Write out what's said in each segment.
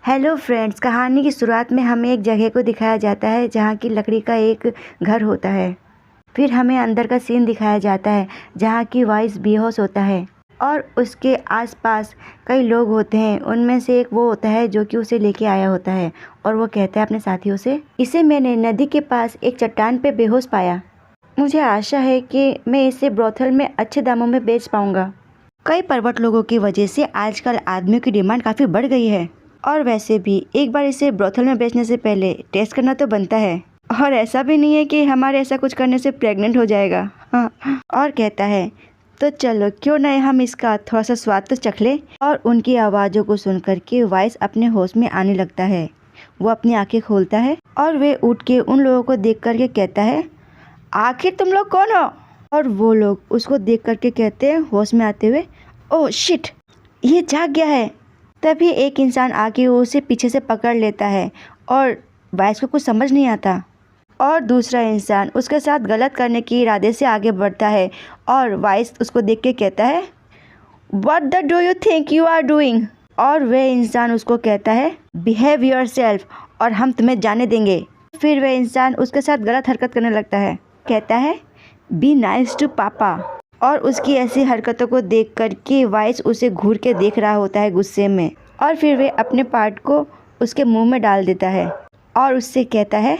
Hello friends, कहानी की शुरुआत में हमें एक जगह को दिखाया जाता है जहाँ की लकड़ी का एक घर होता है। फिर हमें अंदर का सीन दिखाया जाता है जहाँ की वाइस बेहोश होता है और उसके आसपास कई लोग होते हैं। उनमें से एक वो होता है जो कि उसे लेके आया होता है और वो कहता है अपने साथियों से, इसे मैंने नदी के पास एक चट्टान पे बेहोश पाया। मुझे आशा है कि मैं इसे ब्रोथल में अच्छे दामों में बेच पाऊँगा। कई परवट लोगों की वजह से आजकल आदमियों की डिमांड काफ़ी बढ़ गई है और वैसे भी एक बार इसे ब्रोथल में बेचने से पहले टेस्ट करना तो बनता है। और ऐसा भी नहीं है कि हमारे ऐसा कुछ करने से प्रेग्नेंट हो जाएगा। हाँ। और कहता है, तो चलो क्यों नहीं हम इसका थोड़ा सा स्वाद तो चख लें। और उनकी आवाज़ों को सुनकर के वाइस अपने होश में आने लगता है। वो अपनी आंखें खोलता है और वे उठ के उन लोगों को देख करके कहता है, आखिर तुम लोग कौन हो? और वो लोग उसको देख करके कहते हैं होश में आते हुए, ओह शिट, ये जाग गया है। तभी एक इंसान आके उसे पीछे से पकड़ लेता है और वाइस को कुछ समझ नहीं आता और दूसरा इंसान उसके साथ गलत करने के इरादे से आगे बढ़ता है और वाइस उसको देख के कहता है, what the do you think you are doing? और वह इंसान उसको कहता है, बिहेव योरसेल्फ और हम तुम्हें जाने देंगे। फिर वह इंसान उसके साथ गलत हरकत करने लगता है, कहता है, बी नाइस टू पापा। और उसकी ऐसी हरकतों को देख कर के वाइस उसे घूर के देख रहा होता है गुस्से में और फिर वे अपने पार्ट को उसके मुंह में डाल देता है और उससे कहता है,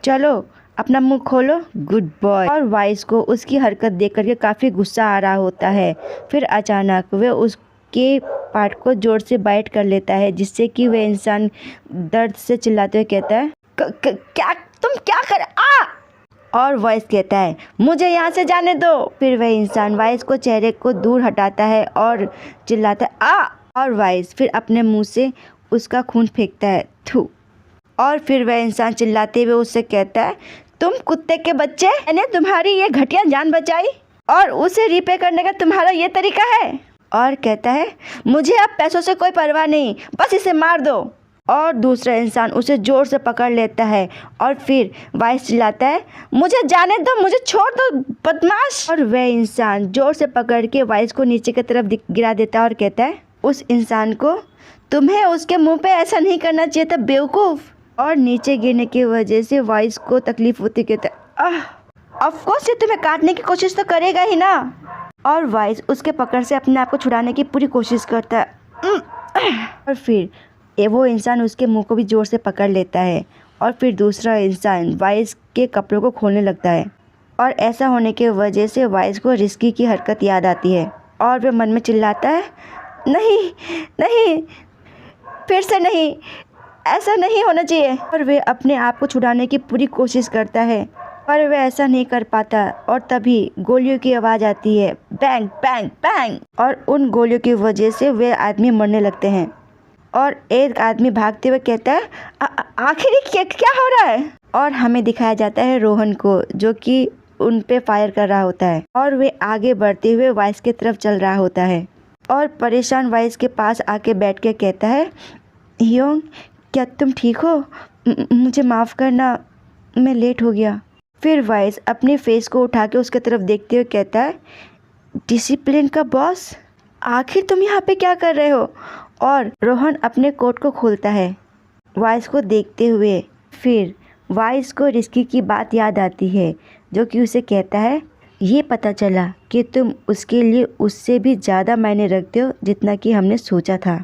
चलो अपना मुंह खोलो, गुड बॉय। और वाइस को उसकी हरकत देख कर के काफ़ी गुस्सा आ रहा होता है। फिर अचानक वे उसके पार्ट को जोर से बाइट कर लेता है जिससे कि वह इंसान दर्द से चिल्लाते हुए कहता है, क्या तुम क्या कर आ? और वाइस कहता है, मुझे यहाँ से जाने दो। फिर वह इंसान वाइस को चेहरे को दूर हटाता है और चिल्लाता है, आ। और वाइस फिर अपने मुंह से उसका खून फेंकता है, थू। और फिर वह इंसान चिल्लाते हुए उससे कहता है, तुम कुत्ते के बच्चे, मैंने तुम्हारी ये घटिया जान बचाई और उसे रिपे करने का तुम्हारा ये तरीका है? और कहता है, मुझे अब पैसों से कोई परवाह नहीं, बस इसे मार दो। और दूसरा इंसान उसे जोर से पकड़ लेता है और फिर वाइस चिल्लाता है, मुझे जाने दो, मुझे छोड़ दो बदमाश। और वह इंसान जोर से पकड़ के वाइस को नीचे की तरफ गिरा देता है और कहता है उस इंसान को, तुम्हें उसके मुंह पे ऐसा नहीं करना चाहिए था बेवकूफ़। और नीचे गिरने की वजह से वाइस को तकलीफ होती, कहता है, ऑफ कोर्स ये तुम्हें काटने की कोशिश तो करेगा ही ना। और वाइस उसके पकड़ से अपने आप को छुड़ाने की पूरी कोशिश करता है और फिर वो इंसान उसके मुंह को भी जोर से पकड़ लेता है और फिर दूसरा इंसान वाइस के कपड़ों को खोलने लगता है। और ऐसा होने की वजह से वाइस को रिस्की की हरकत याद आती है और वह मन में चिल्लाता है, नहीं नहीं, फिर से नहीं, ऐसा नहीं होना चाहिए। और वह अपने आप को छुड़ाने की पूरी कोशिश करता है पर वह ऐसा नहीं कर पाता और तभी गोलियों की आवाज़ आती है, बैंग बैंग बैंग। और उन गोलियों की वजह से वे आदमी मरने लगते हैं और एक आदमी भागते हुए कहता है, आखिर क्या हो रहा है? और हमें दिखाया जाता है रोहन को जो कि उन पे फायर कर रहा होता है और वे आगे बढ़ते हुए वाइस की तरफ चल रहा होता है और परेशान वाइस के पास आके बैठ के कहता है, योंग क्या तुम ठीक हो? मुझे माफ़ करना, मैं लेट हो गया। फिर वाइस अपने फेस को उठा के उसके तरफ देखते हुए कहता है, डिसिप्लिन का बॉस, आखिर तुम यहाँ पे क्या कर रहे हो? और रोहन अपने कोट को खोलता है वाइस को देखते हुए। फिर वाइस को रिस्की की बात याद आती है जो कि उसे कहता है, ये पता चला कि तुम उसके लिए उससे भी ज़्यादा मायने रखते हो जितना कि हमने सोचा था।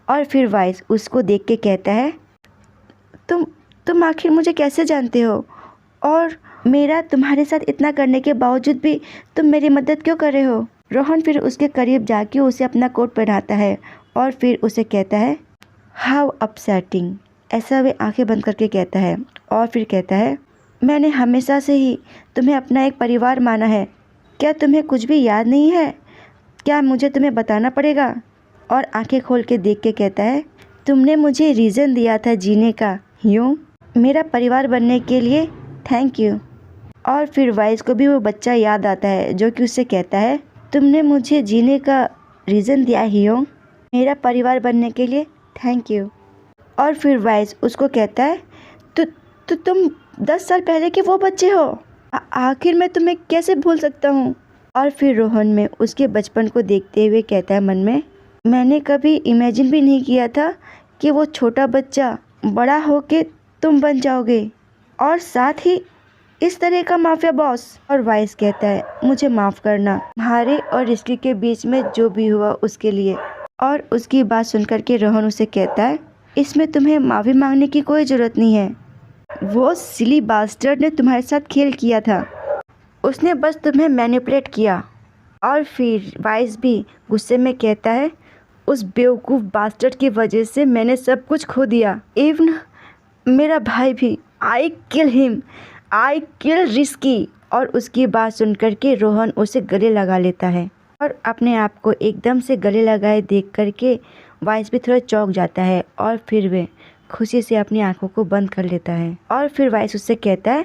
और फिर वाइस उसको देख के कहता है, तुम आखिर मुझे कैसे जानते हो और मेरा तुम्हारे साथ इतना करने के बावजूद भी तुम मेरी मदद क्यों कर रहे हो? रोहन फिर उसके करीब जाके उसे अपना कोट पहनाता है और फिर उसे कहता है, हाउ अपसेटिंग, ऐसा वे आंखें बंद करके कहता है। और फिर कहता है, मैंने हमेशा से ही तुम्हें अपना एक परिवार माना है, क्या तुम्हें कुछ भी याद नहीं है? क्या मुझे तुम्हें बताना पड़ेगा? और आंखें खोल के देख के कहता है, तुमने मुझे रीज़न दिया था जीने का, यूँ मेरा परिवार बनने के लिए थैंक यू। और फिर वाइस को भी वो बच्चा याद आता है जो कि उससे कहता है, तुमने मुझे जीने का रीज़न दिया यूँ मेरा परिवार बनने के लिए थैंक यू। और फिर वाइस उसको कहता है, तो तुम 10 साल पहले के वो बच्चे हो, आखिर मैं तुम्हें कैसे भूल सकता हूँ? और फिर रोहन में उसके बचपन को देखते हुए कहता है मन में, मैंने कभी इमेजिन भी नहीं किया था कि वो छोटा बच्चा बड़ा होके तुम बन जाओगे और साथ ही इस तरह का माफिया बॉस। और वाइस कहता है, मुझे माफ़ करना तुम्हारे और रिस्की के बीच में जो भी हुआ उसके लिए। और उसकी बात सुनकर के रोहन उसे कहता है, इसमें तुम्हें माफ़ी मांगने की कोई ज़रूरत नहीं है। वो सिली बास्टर्ड ने तुम्हारे साथ खेल किया था, उसने बस तुम्हें मैनिपुलेट किया। और फिर वाइस भी गुस्से में कहता है, उस बेवकूफ़ बास्टर्ड की वजह से मैंने सब कुछ खो दिया, इवन मेरा भाई भी। आई किल हिम, आई किल रिस्की। और उसकी बात सुनकर के रोहन उसे गले लगा लेता है और अपने आप को एकदम से गले लगाए देख करके वाइस भी थोड़ा चौंक जाता है और फिर वे खुशी से अपनी आंखों को बंद कर लेता है। और फिर वाइस उससे कहता है,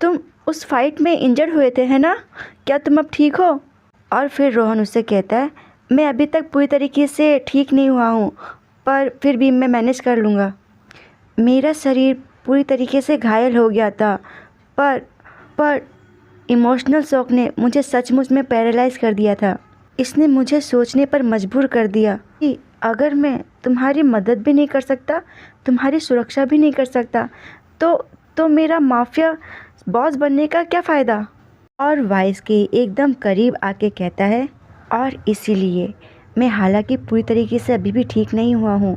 तुम उस फाइट में इंजर्ड हुए थे है ना, क्या तुम अब ठीक हो? और फिर रोहन उससे कहता है, मैं अभी तक पूरी तरीके से ठीक नहीं हुआ हूँ, पर फिर भी मैं मैनेज कर लूँगा। मेरा शरीर पूरी तरीके से घायल हो गया था, पर इमोशनल शॉक ने मुझे सचमुच में पैरालाइज कर दिया था। इसने मुझे सोचने पर मजबूर कर दिया कि अगर मैं तुम्हारी मदद भी नहीं कर सकता, तुम्हारी सुरक्षा भी नहीं कर सकता, तो मेरा माफिया बॉस बनने का क्या फ़ायदा? और वाइस के एकदम करीब आके कहता है, और इसीलिए मैं हालांकि पूरी तरीके से अभी भी ठीक नहीं हुआ हूँ,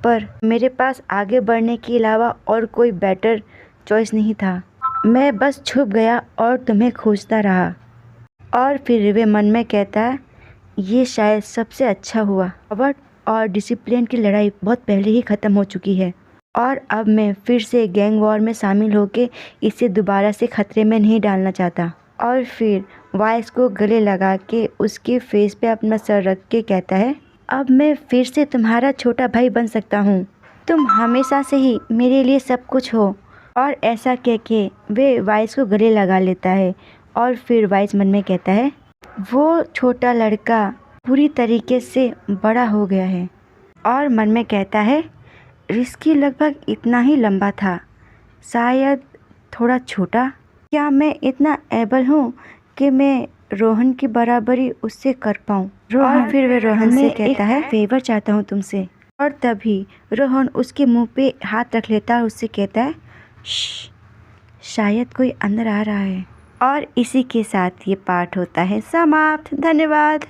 पर मेरे पास आगे बढ़ने के अलावा और कोई बेटर चॉइस नहीं था। मैं बस छुप गया और तुम्हें खोजता रहा। और फिर वे मन में कहता है, ये शायद सबसे अच्छा हुआ। पावर और डिसिप्लिन की लड़ाई बहुत पहले ही ख़त्म हो चुकी है और अब मैं फिर से गैंग वॉर में शामिल होकर इसे दोबारा से खतरे में नहीं डालना चाहता। और फिर वाइस को गले लगा के उसके फेस पे अपना सर रख के कहता है, अब मैं फिर से तुम्हारा छोटा भाई बन सकता हूँ। तुम हमेशा से ही मेरे लिए सब कुछ हो। और ऐसा कह के वे वाइस को गले लगा लेता है। और फिर वाइस मन में कहता है, वो छोटा लड़का पूरी तरीके से बड़ा हो गया है। और मन में कहता है, रिस्की लगभग इतना ही लंबा था, शायद थोड़ा छोटा। क्या मैं इतना एबल हूँ कि मैं रोहन की बराबरी उससे कर पाऊँ? और फिर वे रोहन से कहता है, फेवर चाहता हूँ तुमसे। और तभी रोहन उसके मुंह पे हाथ रख लेता है और उससे कहता है, शायद कोई अंदर आ रहा है। और इसी के साथ ये पार्ट होता है समाप्त। धन्यवाद।